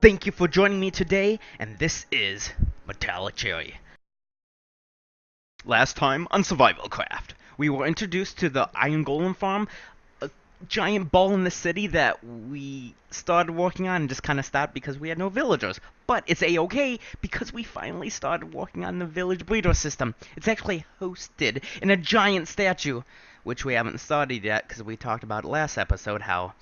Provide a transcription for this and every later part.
Thank you for joining me today, and this is Metallic Cherry. Last time on Survival Craft, we were introduced to the Iron Golem farm, a giant ball in the city that we started working on and just kind of stopped because we had no villagers. But it's a-okay because we finally started working on the village breeder system. It's actually hosted in a giant statue, which we haven't started yet because we talked about last episode how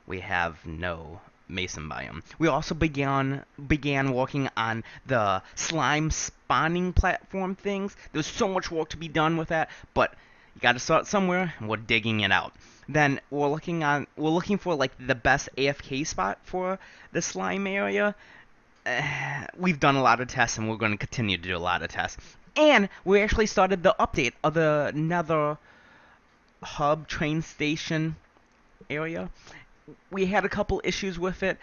we have no mason biome. We also began working on the slime spawning platform things. There's so much work to be done with that, but you got to start somewhere, and we're digging it out. Then we're looking for like the best AFK spot for the slime area. We've done a lot of tests, and we're going to continue to do a lot of tests. And we actually started the update of the Nether hub train station area. We had a couple issues with it.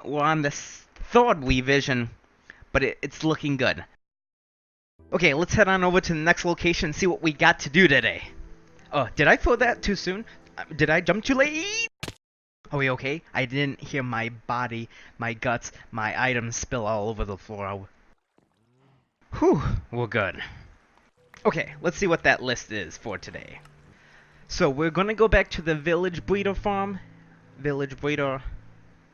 We're on the third revision, but it's looking good. Okay, let's head on over to the next location and see what we got to do today. Oh, did I throw that too soon? Did I jump too late? Are we okay? I didn't hear my body, my guts, my items spill all over the floor. Whew, we're good. Okay, let's see what that list is for today. So we're gonna go back to the village breeder farm, village breeder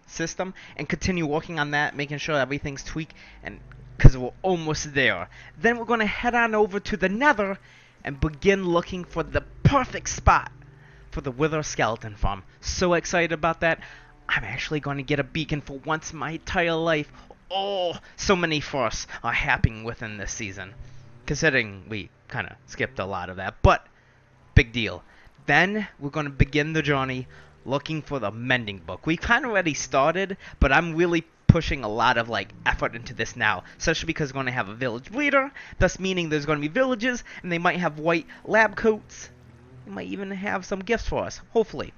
system, and continue working on that, making sure everything's tweaked, and because we're almost there. Then we're going to head on over to the nether and begin looking for the perfect spot for the wither skeleton farm. So excited about that. I'm actually going to get a beacon for once in my entire life. Oh, so many firsts are happening within this season, considering we kind of skipped a lot of that, but big deal. Then we're going to begin the journey looking for the mending book. We kind of already started, but I'm really pushing a lot of like effort into this now, especially because we're going to have a village leader, thus meaning there's going to be villages, and they might have white lab coats. They might even have some gifts for us, hopefully.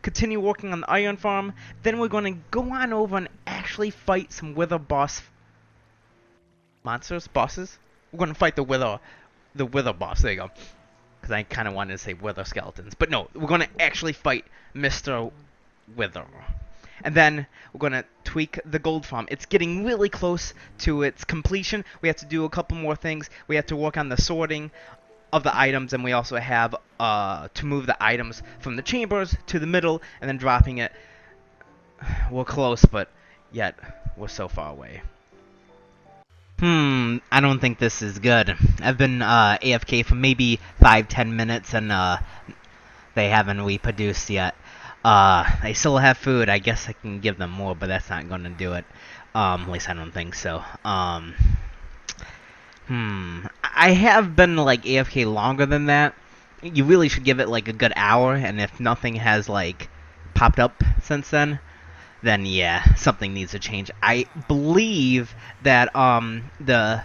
Continue working on the iron farm, then we're going to go on over and actually fight some wither bosses. We're going to fight the wither boss, there you go. Because I kind of wanted to say wither skeletons. But no, we're going to actually fight Mr. Wither. And then we're going to tweak the gold farm. It's getting really close to its completion. We have to do a couple more things. We have to work on the sorting of the items. And we also have to move the items from the chambers to the middle and then dropping it. We're close, but yet we're so far away. I don't think this is good. I've been AFK for maybe 5-10 minutes and they haven't reproduced yet. They still have food. I guess I can give them more, but that's not going to do it. At least I don't think so. I have been like AFK longer than that. You really should give it like a good hour, and if nothing has like popped up since then yeah, something needs to change. I believe that the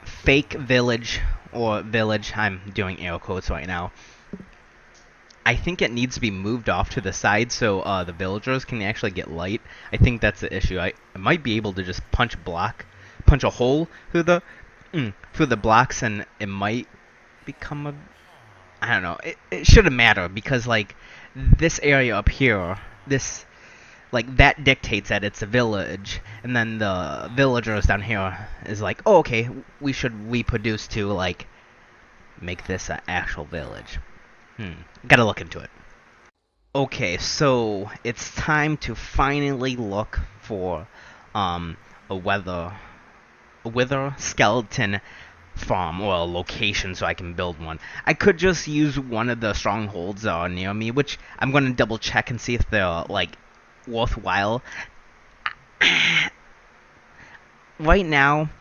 fake village, I'm doing air quotes right now, I think it needs to be moved off to the side so the villagers can actually get light. I think that's the issue. I might be able to just punch a hole through the blocks, and it might become I don't know. It shouldn't matter because like this area up here, like that dictates that it's a village, and then the villagers down here is like, oh, okay, we should reproduce to like make this an actual village. Gotta look into it. Okay, so it's time to finally look for a wither skeleton farm or a location so I can build one. I could just use one of the strongholds that are near me, which I'm gonna double check and see if they're like worthwhile. Right now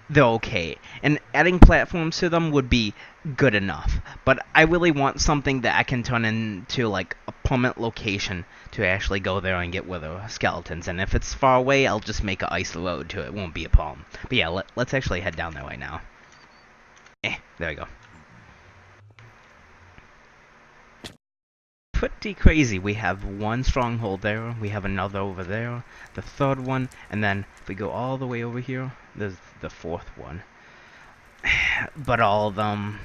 they're okay, and adding platforms to them would be good enough, but I really want something that I can turn into like a permanent location to actually go there and get wither skeletons. And if it's far away, I'll just make an ice road to it. It won't be a problem. But yeah, let's actually head down there right now. There we go. Pretty crazy. We have one stronghold there, we have another over there, the third one, and then if we go all the way over here, there's the fourth one. But all of them,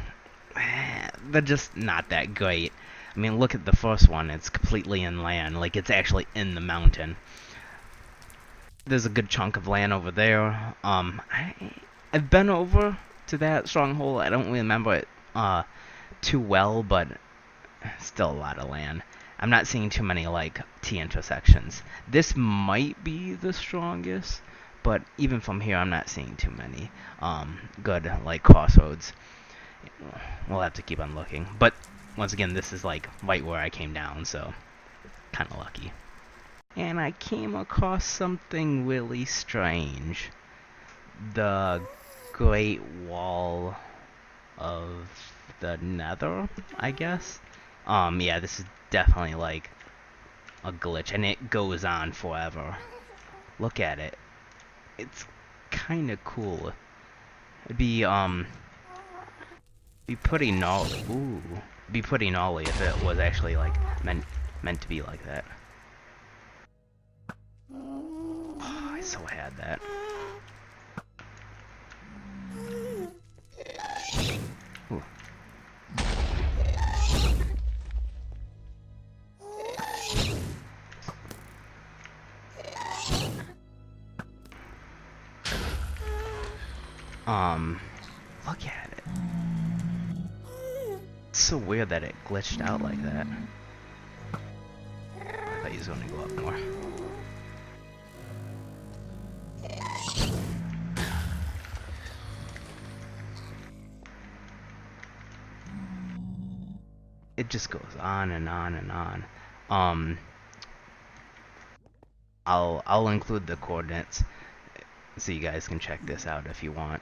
they're just not that great. I mean, look at the first one, it's completely inland, like it's actually in the mountain. There's a good chunk of land over there. I've been over to that stronghold. I don't remember it too well, but still a lot of land. I'm not seeing too many like T intersections. This might be the strongest, but even from here, I'm not seeing too many good like crossroads. We'll have to keep on looking. But once again, this is like right where I came down, so kind of lucky. And I came across something really strange. The Great Wall of the Nether, I guess. Yeah, this is definitely like a glitch, and it goes on forever. Look at it. It's kind of cool. It'd be pretty gnarly. Ooh, be pretty gnarly if it was actually like meant to be like that. Oh, I so had that. Ooh. Look at it. It's so weird that it glitched out like that. I thought he was gonna go up more. It just goes on and on and on. I'll include the coordinates so you guys can check this out if you want.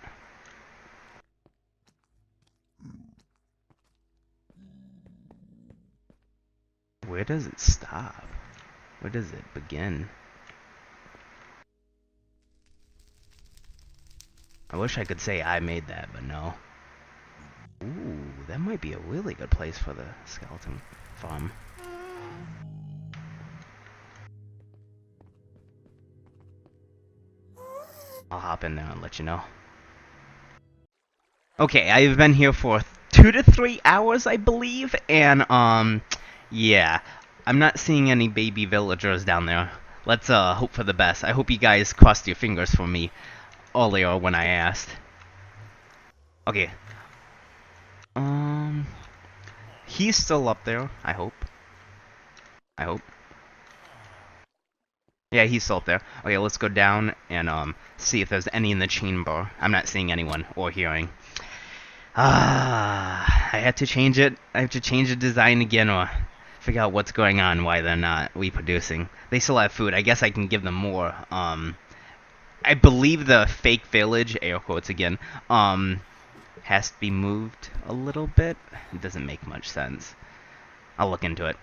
Where does it stop? Where does it begin? I wish I could say I made that, but no. Ooh, that might be a really good place for the skeleton farm. I'll hop in there and let you know. Okay, I've been here for 2 to 3 hours, I believe, and yeah, I'm not seeing any baby villagers down there. Let's hope for the best. I hope you guys crossed your fingers for me earlier when I asked. Okay. He's still up there, I hope. I hope. Yeah, he's still up there. Okay, let's go down and see if there's any in the chamber. I'm not seeing anyone or hearing. I had to change it. I have to change the design again or figure out what's going on, why they're not reproducing. They still have food. I guess I can give them more. I believe the fake village, air quotes again, has to be moved a little bit. It doesn't make much sense. I'll look into it.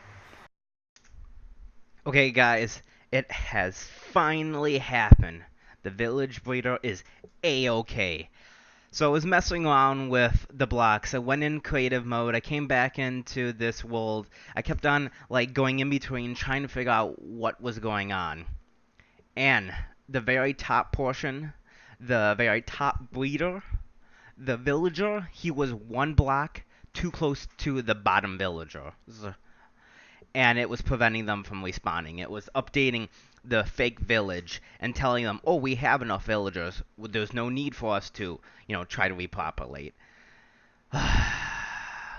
Okay, guys, it has finally happened. The village breeder is A-okay. So I was messing around with the blocks. I went in creative mode. I came back into this world. I kept on like going in between trying to figure out what was going on. And the very top portion, the very top breeder, the villager, he was one block too close to the bottom villager. And it was preventing them from respawning. It was updating the fake village and telling them, oh, we have enough villagers. There's no need for us to, try to repopulate.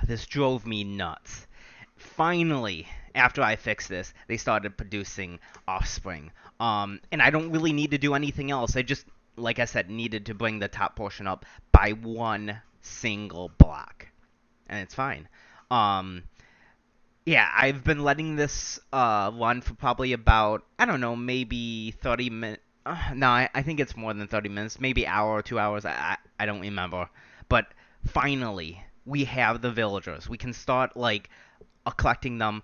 This drove me nuts. Finally, after I fixed this, they started producing offspring. And I don't really need to do anything else. I just, like I said, needed to bring the top portion up by one single block. And it's fine. Yeah, I've been letting this run for probably about, I don't know, maybe 30 minutes. No, I think it's more than 30 minutes. Maybe hour or 2 hours. I don't remember. But finally, we have the villagers. We can start, like, collecting them.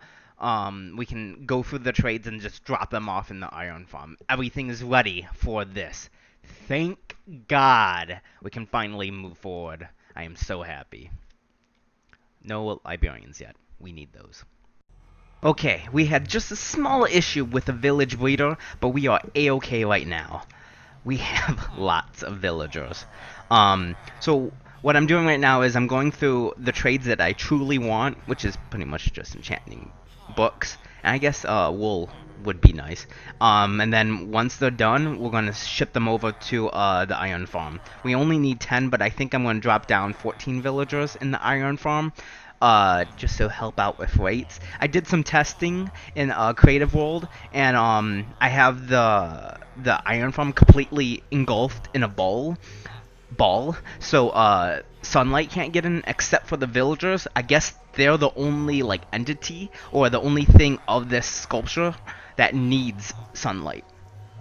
We can go through the trades and just drop them off in the iron farm. Everything is ready for this. Thank God we can finally move forward. I am so happy. No librarians yet. We need those. Okay, we had just a small issue with the village breeder, but we are A-okay right now. We have lots of villagers. So what I'm doing right now is I'm going through the trades that I truly want, which is pretty much just enchanting books, And I guess wool would be nice. And then once they're done, we're gonna ship them over to the iron farm. We only need 10, but I think I'm gonna drop down 14 villagers in the iron farm, just to help out with rates. I did some testing in Creative World, and I have the iron farm completely engulfed in a ball, so sunlight can't get in except for the villagers. I guess they're the only like entity or the only thing of this sculpture that needs sunlight,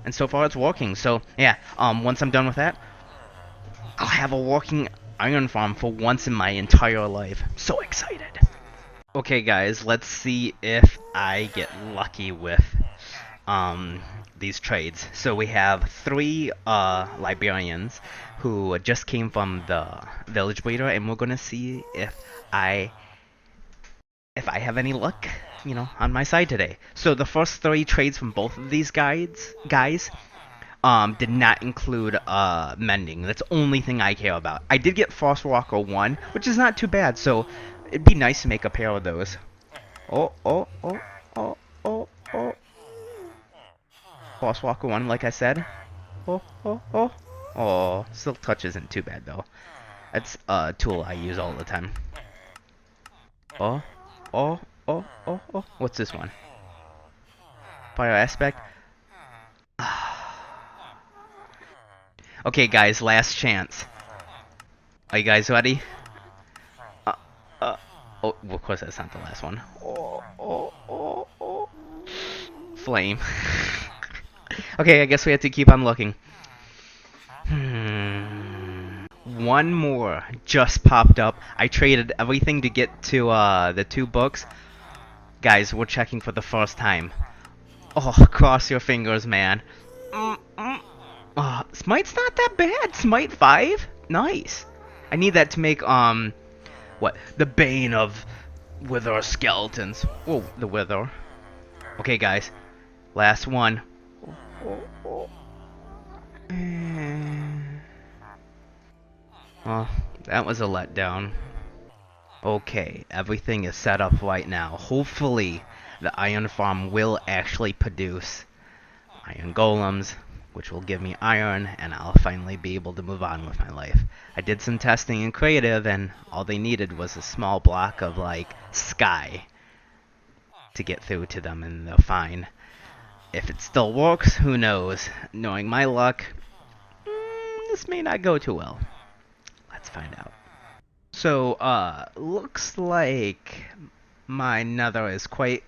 and so far it's working. So yeah, once I'm done with that, I'll have a working iron farm for once in my entire life. So excited. Okay guys, let's see if I get lucky with these trades. So we have 3 librarians who just came from the village breeder, and we're gonna see if I have any luck, you know, on my side today. So the first 3 trades from both of these guys did not include mending. That's the only thing I care about. I did get Frostwalker 1, which is not too bad, so it'd be nice to make a pair of those. Oh. Frostwalker 1, like I said. Oh, Silk Touch isn't too bad, though. That's a tool I use all the time. Oh. What's this one? Fire Aspect. Okay, guys, last chance. Are you guys ready? Oh, of course that's not the last one. Flame. Okay, I guess we have to keep on looking. One more just popped up. I traded everything to get to the 2 books. Guys, we're checking for the first time. Oh, cross your fingers, man. Smite's not that bad. Smite 5? Nice. I need that to make, what? The Bane of Wither Skeletons. Oh, the Wither. Okay, guys. Last one. Well, that was a letdown. Okay, everything is set up right now. Hopefully, the iron farm will actually produce iron golems, which will give me iron, and I'll finally be able to move on with my life. I did some testing in creative, and all they needed was a small block of, like, sky to get through to them, and they're fine. If it still works, who knows? Knowing my luck, this may not go too well. Let's find out. So, looks like my nether is quite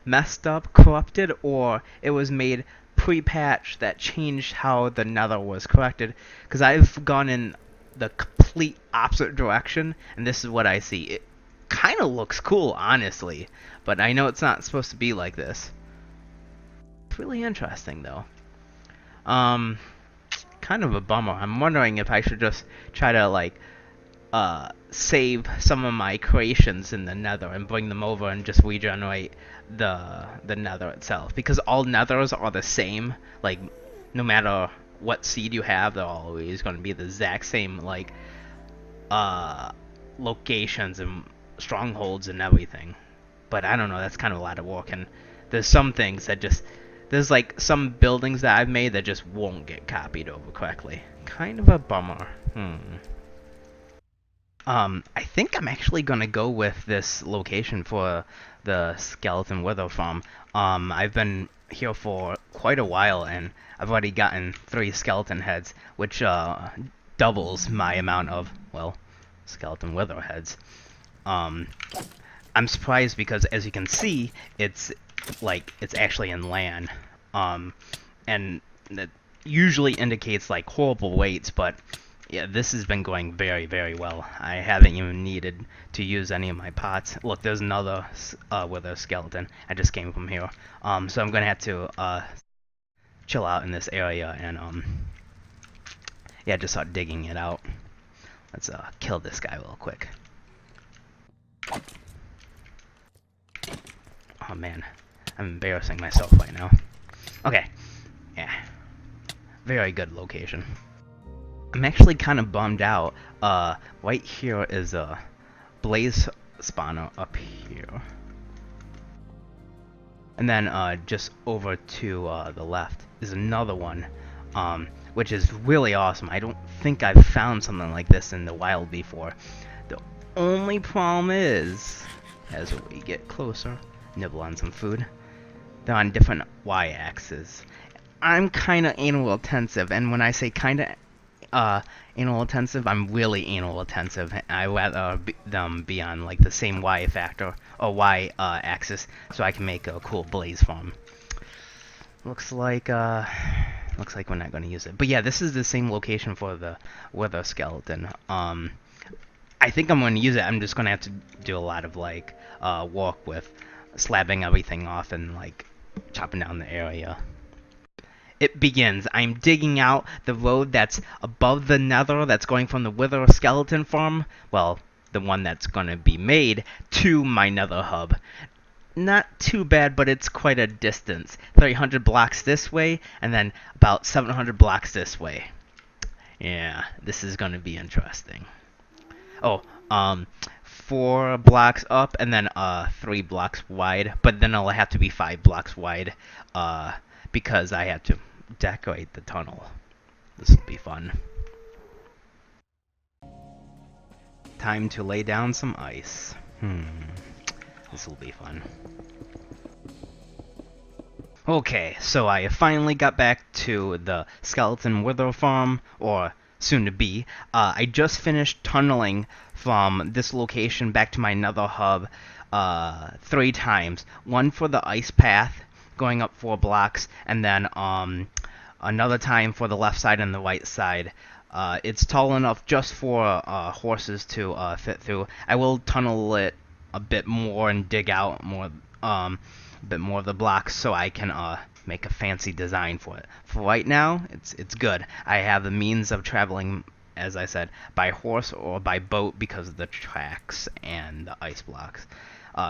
messed up, corrupted, or it was made pre-patch that changed how the nether was corrected, because I've gone in the complete opposite direction, and this is what I see. It kind of looks cool, honestly, but I know it's not supposed to be like this. It's really interesting, though. Kind of a bummer. I'm wondering if I should just try to, like, save some of my creations in the nether and bring them over and just regenerate the nether itself, because all nethers are the same. Like, no matter what seed you have, they're always going to be the exact same, like, locations and strongholds and everything. But I don't know, that's kind of a lot of work, and there's some things that just, there's like some buildings that I've made that just won't get copied over correctly. Kind of a bummer. I think I'm actually gonna go with this location for the skeleton wither farm. I've been here for quite a while, and I've already gotten 3 skeleton heads, which doubles my amount of, well, skeleton wither heads. I'm surprised because, as you can see, it's actually in land, and that usually indicates like horrible weights, but yeah, this has been going very, very well. I haven't even needed to use any of my pots. Look, there's another wither skeleton. I just came from here. So I'm gonna have to chill out in this area and yeah, just start digging it out. Let's kill this guy real quick. Oh man, I'm embarrassing myself right now. Okay, yeah, very good location. I'm actually kind of bummed out. Right here is a blaze spawner up here. And then just over to the left is another one, which is really awesome. I don't think I've found something like this in the wild before. The only problem is, as we get closer, nibble on some food, they're on different y-axes. I'm kind of anal intensive, and when I say kind of anal intensive, I'm really anal intensive. I rather them be on like the same y factor or y axis, so I can make a cool blaze farm. Looks like we're not going to use it, but yeah, this is the same location for the wither skeleton. I think I'm going to use it. I'm just going to have to do a lot of like work with slabbing everything off and like chopping down the area. It begins. I'm digging out the road that's above the nether that's going from the wither skeleton farm, well, the one that's going to be made, to my nether hub. Not too bad, but it's quite a distance. 300 blocks this way, and then about 700 blocks this way. Yeah, this is going to be interesting. Oh, 4 blocks up, and then 3 blocks wide, but then it'll have to be 5 blocks wide, because I have to decorate the tunnel. This will be fun. Time to lay down some ice. This will be fun. Okay, so I finally got back to the skeleton wither farm, or soon to be. I just finished tunneling from this location back to my nether hub 3 times. One for the ice path, going up 4 blocks, and then another time for the left side and the right side. It's tall enough just for horses to fit through. I will tunnel it a bit more and dig out more, a bit more of the blocks so I can make a fancy design for it. For right now, it's good. I have the means of traveling, as I said, by horse or by boat because of the tracks and the ice blocks.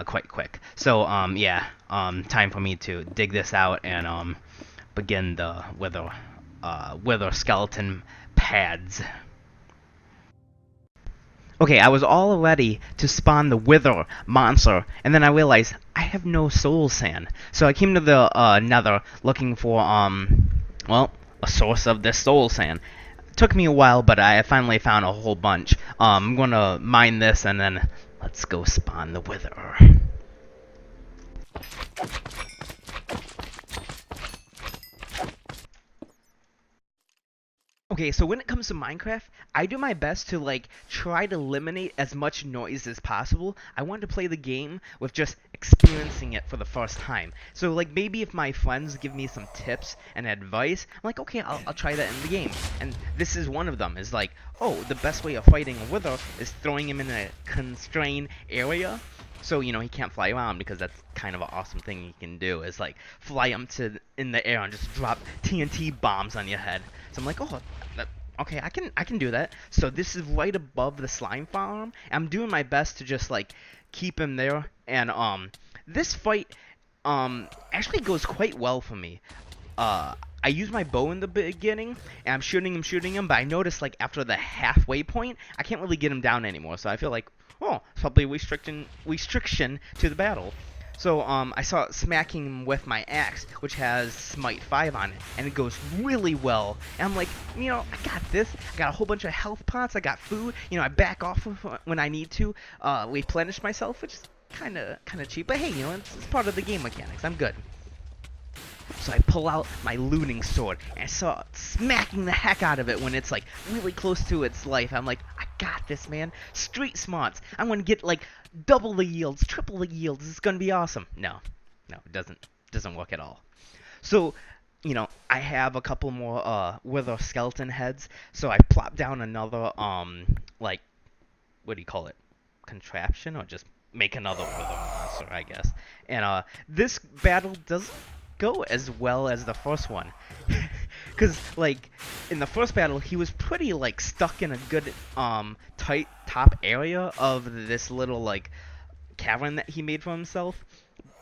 Quite quick. So yeah, time for me to dig this out and begin the wither skeleton pads. Okay, I was all ready to spawn the wither monster, and then I realized I have no soul sand. So I came to the nether looking for well, a source of this soul sand. It took me a while, but I finally found a whole bunch. I'm gonna mine this and then let's go spawn the wither. Okay, so when it comes to Minecraft, I do my best to like try to eliminate as much noise as possible. I want to play the game with just experiencing it for the first time. So like maybe if my friends give me some tips and advice, I'm like, okay, I'll try that in the game. And this is one of them. Is like, oh, the best way of fighting a wither is throwing him in a constrained area. So, you know, he can't fly around because that's kind of an awesome thing he can do is like fly him in the air and just drop TNT bombs on your head. So I'm like, oh, okay, I can do that. So this is right above the slime farm. I'm doing my best to just like keep him there. And this fight actually goes quite well for me. I use my bow in the beginning, and I'm shooting him, but I notice like after the halfway point, I can't really get him down anymore. So I feel like, oh, it's probably restriction to the battle. So I start smacking him with my axe, which has Smite 5 on it, and it goes really well. And I'm like, you know, I got this. I got a whole bunch of health pots. I got food. You know, I back off when I need to replenish myself, which is kind of cheap. But hey, you know, it's part of the game mechanics. I'm good. So I pull out my looting sword and I start smacking the heck out of it when it's like really close to its life. I'm like, I got this, man. Street smarts. I'm gonna get like double the yields, triple the yields. It's gonna be awesome. No, it doesn't work at all. So, you know, I have a couple more wither skeleton heads. So I plop down another like, what do you call it? Contraption, or just make another wither monster, I guess. And this battle doesn't go as well as the first one, because like in the first battle he was pretty like stuck in a good tight top area of this little like cavern that he made for himself.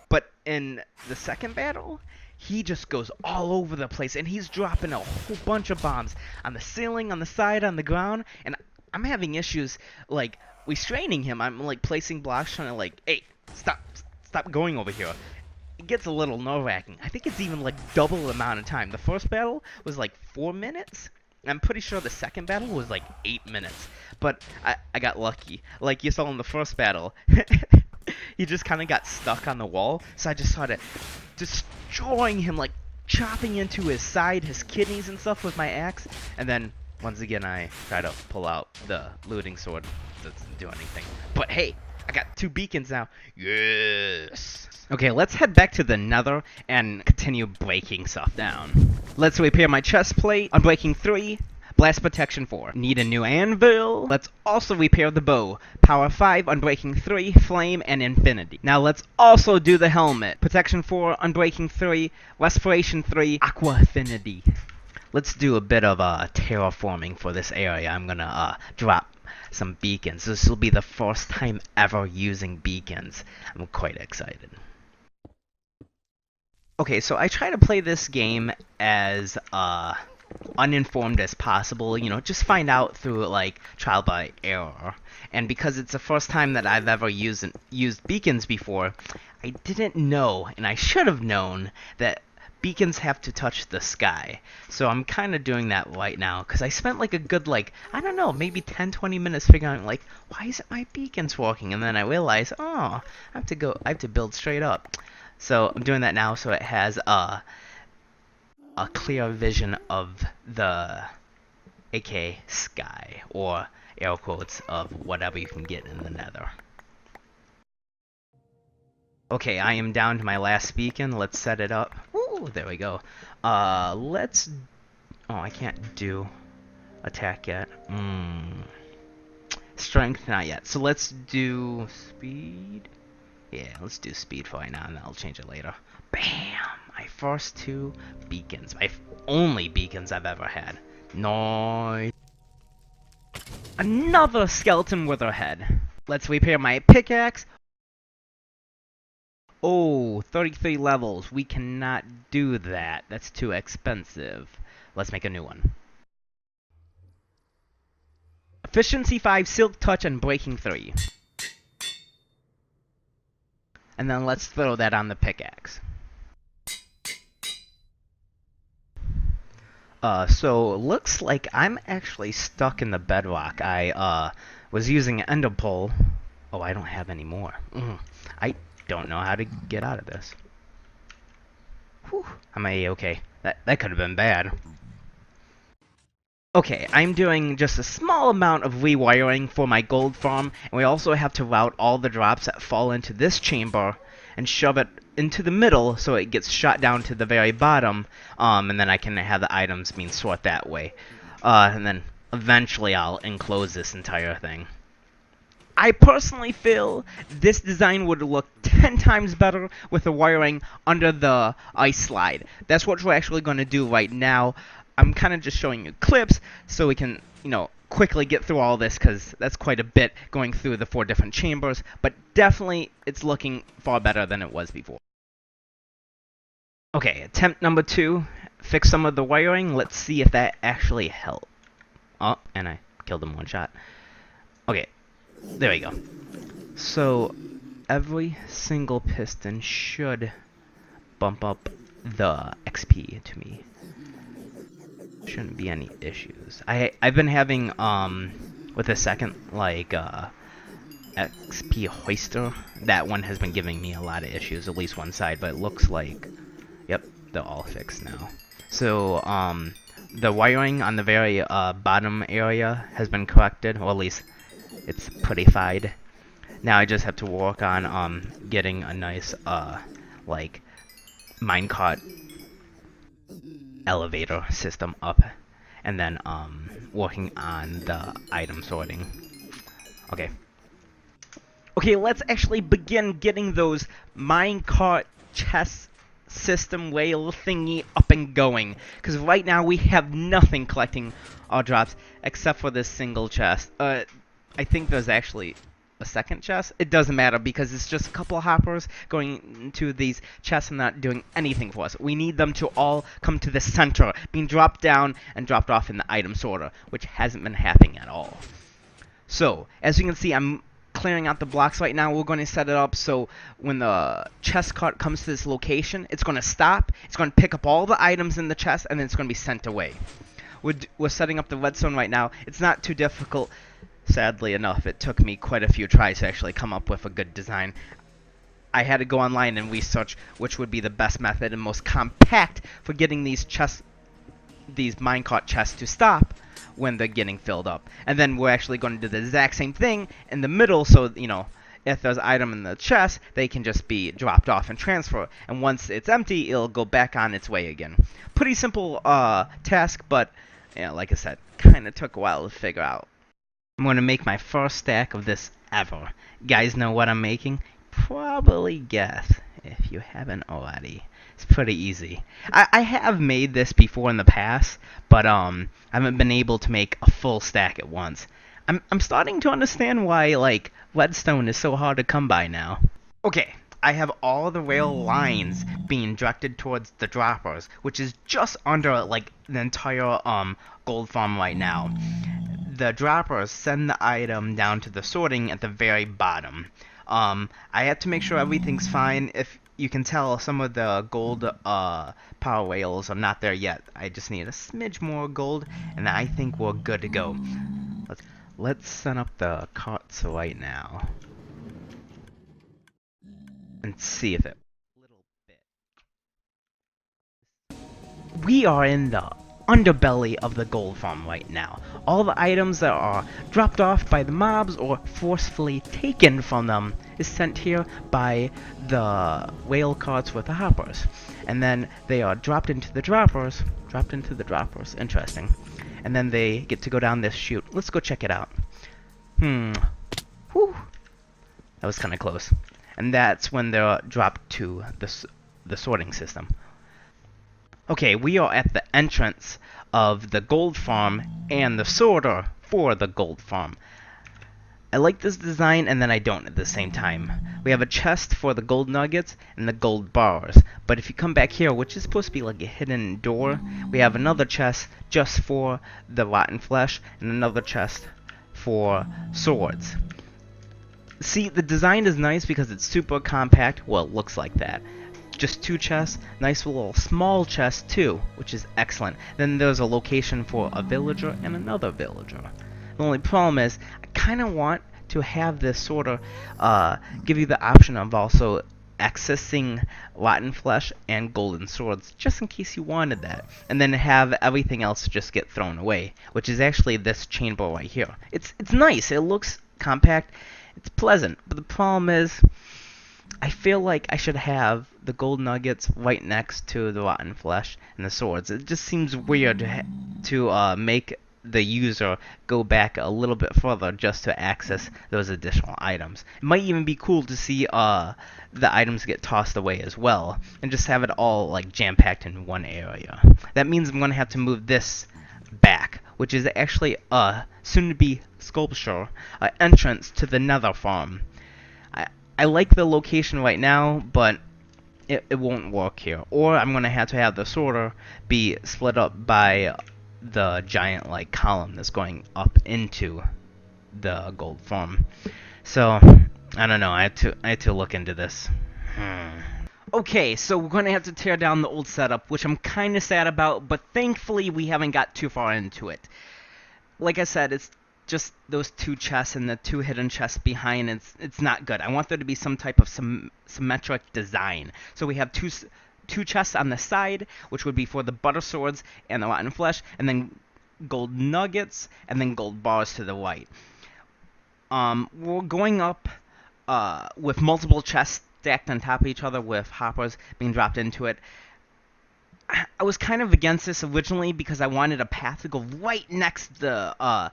But in the second battle he just goes all over the place and he's dropping a whole bunch of bombs on the ceiling, on the side, on the ground, and I'm having issues like restraining him. I'm like placing blocks trying to like, hey, stop going over here. it gets a little nerve-wracking. I think it's even like double the amount of time. The first battle was like 4 minutes. I'm pretty sure the second battle was like 8 minutes. But I got lucky. Like you saw in the first battle, he just kind of got stuck on the wall. So I just started destroying him, like chopping into his side, his kidneys and stuff with my axe. And then once again I try to pull out the looting sword. Doesn't do anything. But hey, I got 2 beacons now. Yes! Okay, let's head back to the nether and continue breaking stuff down. Let's repair my chest plate. Unbreaking 3. Blast protection 4. Need a new anvil. Let's also repair the bow. Power 5, unbreaking 3, flame, and infinity. Now let's also do the helmet. Protection 4, unbreaking 3, respiration 3, aqua affinity. Let's do a bit of terraforming for this area. I'm gonna drop some beacons. This will be the first time ever using beacons. I'm quite excited. Okay, so I try to play this game as uninformed as possible, you know, just find out through like trial by error. And because it's the first time that I've ever used beacons before, I didn't know, and I should have known, that beacons have to touch the sky. So I'm kind of doing that right now, because I spent like a good, like, I don't know, maybe 10-20 minutes figuring out, like, why isn't my beacons working? And then I realized, oh, I have to build straight up. So I'm doing that now, so it has a clear vision of the aka sky, or air quotes of whatever you can get in the nether. Okay, I am down to my last beacon. Let's set it up. Ooh, there we go. Let's... Oh, I can't do attack yet. Strength, not yet. So let's do speed. Yeah, let's do speed for right now, and then I'll change it later. Bam! My first 2 beacons. My only beacons I've ever had. Nice. Another skeleton with her head. Let's repair my pickaxe. Oh, 33 levels. We cannot do that. That's too expensive. Let's make a new one. Efficiency 5, Silk Touch, and Breaking 3. And then let's throw that on the pickaxe. So looks like I'm actually stuck in the bedrock. I was using an ender pearl. Oh, I don't have any more. I don't know how to get out of this. Whew. Am I okay? That could have been bad. Okay, I'm doing just a small amount of rewiring for my gold farm, and we also have to route all the drops that fall into this chamber and shove it into the middle so it gets shot down to the very bottom, and then I can have the items being sorted that way. And then eventually I'll enclose this entire thing. I personally feel this design would look 10 times better with the wiring under the ice slide. That's what we're actually going to do right now. I'm kind of just showing you clips so we can, you know, quickly get through all this, because that's quite a bit going through the 4 different chambers, but definitely it's looking far better than it was before. Okay, attempt number 2, fix some of the wiring. Let's see if that actually helped. Oh, and I killed him one shot. Okay, there we go. So every single piston should bump up the XP to me. Shouldn't be any issues. I've been having with the second like XP hoister, that one has been giving me a lot of issues, at least one side, but it looks like, yep, they're all fixed now. So the wiring on the very bottom area has been corrected, or at least it's prettified. Now I just have to work on getting a nice like minecart elevator system up, and then working on the item sorting. Okay, let's actually begin getting those minecart chest system rail thingy up and going, because right now we have nothing collecting our drops except for this single chest. I think there's actually a second chest. It doesn't matter, because it's just a couple of hoppers going into these chests and not doing anything for us. We need them to all come to the center, being dropped down and dropped off in the item sorter, which hasn't been happening at all. So, as you can see, I'm clearing out the blocks right now. We're going to set it up so when the chest cart comes to this location, it's going to stop, it's going to pick up all the items in the chest, and then it's going to be sent away. We're setting up the redstone right now. It's not too difficult. Sadly enough, it took me quite a few tries to actually come up with a good design. I had to go online and research which would be the best method and most compact for getting these minecart chests to stop when they're getting filled up. And then we're actually going to do the exact same thing in the middle, so, you know, if there's an item in the chest, they can just be dropped off and transferred. And once it's empty, it'll go back on its way again. Pretty simple task, but, you know, like I said, kind of took a while to figure out. I'm going to make my first stack of this ever. Guys know what I'm making? Probably guess if you haven't already. It's pretty easy. I have made this before in the past, but I haven't been able to make a full stack at once. I'm starting to understand why, like, redstone is so hard to come by now. Okay, I have all the rail lines being directed towards the droppers, which is just under, like, the entire gold farm right now. The droppers send the item down to the sorting at the very bottom. I have to make sure everything's fine. If you can tell, some of the gold power rails are not there yet. I just need a smidge more gold, and I think we're good to go. Let's set up the carts right now and see if it. We are in the underbelly of the gold farm right now. All the items that are dropped off by the mobs or forcefully taken from them is sent here by the rail carts with the hoppers. And then they are dropped into the droppers. Interesting. And then they get to go down this chute. Let's go check it out. Whew. That was kind of close. And that's when they're dropped to the sorting system. Okay, we are at the entrance of the gold farm and the sorter for the gold farm. I like this design, and then I don't at the same time. We have a chest for the gold nuggets and the gold bars, but if you come back here, which is supposed to be like a hidden door, we have another chest just for the rotten flesh and another chest for swords. See, the design is nice because it's super compact. Well, it looks like that. Just two chests, nice little small chest too, which is excellent. Then there's a location for a villager and another villager. The only problem is, I kind of want to have this sort of give you the option of also accessing rotten flesh and golden swords, just in case you wanted that, and then have everything else just get thrown away, which is actually this chamber right here. It's nice, it looks compact, it's pleasant, but the problem is, I feel like I should have the gold nuggets right next to the rotten flesh and the swords. It just seems weird to make the user go back a little bit further just to access those additional items. It might even be cool to see the items get tossed away as well, and just have it all like jam-packed in one area. That means I'm going to have to move this back, which is actually a soon-to-be sculpture entrance to the nether farm. I like the location right now, but it won't work here. Or I'm going to have the sorter be split up by the giant like column that's going up into the gold farm. So I don't know. I had to look into this. Okay, so we're going to have to tear down the old setup, which I'm kind of sad about, but thankfully we haven't got too far into it. Like I said, it's just those two chests and the two hidden chests behind. It's not good. I want there to be some type of symmetric design. So we have two chests on the side, which would be for the butter swords and the rotten flesh, and then gold nuggets, and then gold bars to the right. We're going up with multiple chests stacked on top of each other with hoppers being dropped into it. I was kind of against this originally because I wanted a path to go right next to the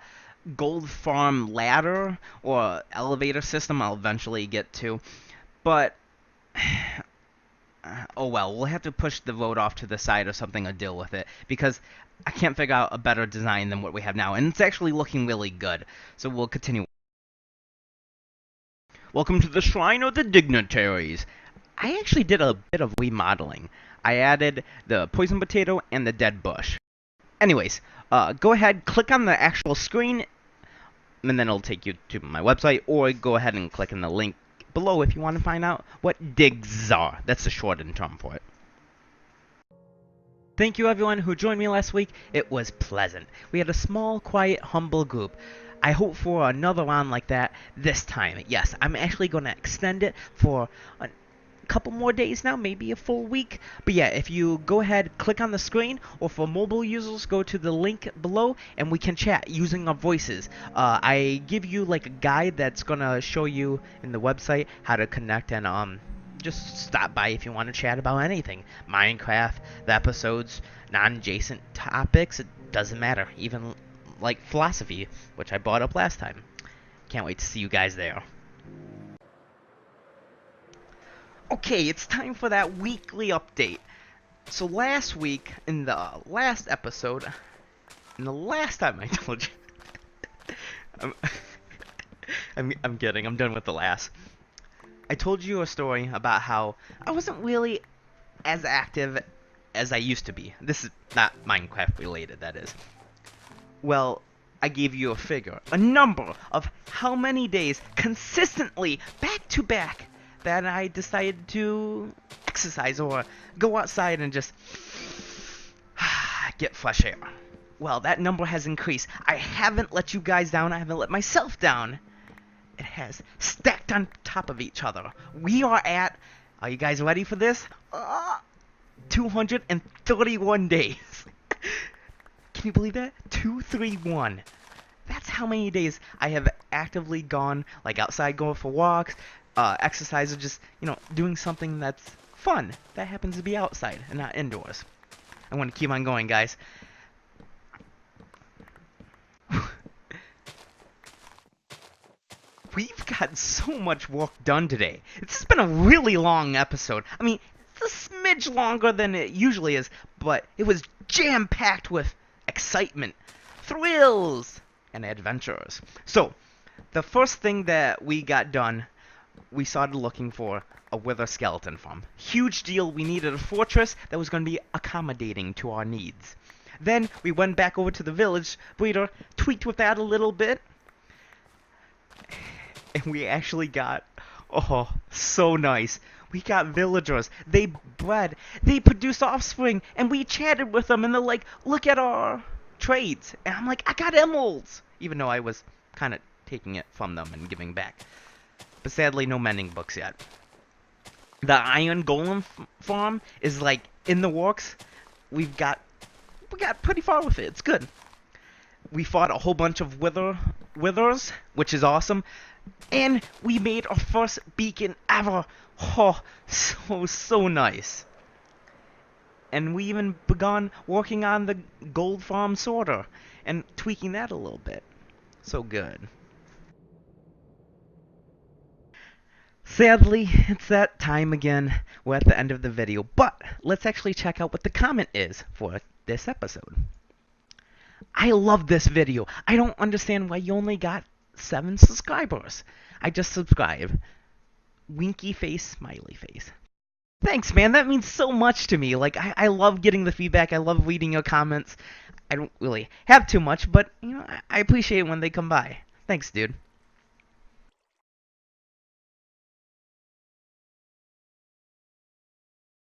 gold farm ladder or elevator system I'll eventually get to, but oh well, we'll have to push the road off to the side or something or deal with it, because I can't figure out a better design than what we have now, and it's actually looking really good, so we'll continue. Welcome to the Shrine of the Dignitaries. I actually did a bit of remodeling. I added the poison potato and the dead bush. Anyways, go ahead, click on the actual screen and then it'll take you to my website, or go ahead and click in the link below if you want to find out what digs are. That's the shortened term for it. Thank you everyone who joined me last week. It was pleasant. We had a small, quiet, humble group. I hope for another round like that this time. Yes, I'm actually going to extend it for a couple more days now, maybe a full week. But yeah, if you go ahead, click on the screen, or for mobile users, go to the link below, and we can chat using our voices. I give you like a guide that's going to show you in the website how to connect, and just stop by if you want to chat about anything. Minecraft, the episodes, non-adjacent topics, it doesn't matter. Even like philosophy, which I brought up last time. Can't wait to see you guys there. Okay, it's time for that weekly update. So last week, in the last episode, and the last time I told you, I'm kidding, I'm done with the last. I told you a story about how I wasn't really as active as I used to be. This is not Minecraft related, that is. Well, I gave you a figure, a number of how many days consistently, back to back, that I decided to exercise or go outside and just get fresh air. Well, that number has increased. I haven't let you guys down. I haven't let myself down. It has stacked on top of each other. We are at, are you guys ready for this? 231 days. Can you believe that? 231. That's how many days I have actively gone, like outside, going for walks, exercise, or just, doing something that's fun. That happens to be outside and not indoors. I want to keep on going, guys. We've got so much work done today. This has been a really long episode. I mean, it's a smidge longer than it usually is, but it was jam-packed with excitement, thrills, and adventures. So, the first thing that we got done, we started looking for a wither skeleton farm. Huge deal. We needed a fortress that was going to be accommodating to our needs. Then we went back over to the village breeder, tweaked with that a little bit, and we actually got, so nice. We got villagers. They bred. They produced offspring. And we chatted with them. And they're like, look at our trades. And I'm like, I got emeralds. Even though I was kind of taking it from them and giving back. But sadly, no mending books yet. The Iron Golem farm is like in the works. We got pretty far with it. It's good. We fought a whole bunch of withers, which is awesome. And we made our first beacon ever. Oh, so nice. And we even begun working on the gold farm sorter and tweaking that a little bit. So good. Sadly, it's that time again. We're at the end of the video, but let's actually check out what the comment is for this episode. I love this video. I don't understand why you only got 7 subscribers. I just subscribed. Winky face, smiley face. Thanks, man. That means so much to me. Like, I love getting the feedback. I love reading your comments. I don't really have too much, but, I appreciate it when they come by. Thanks, dude.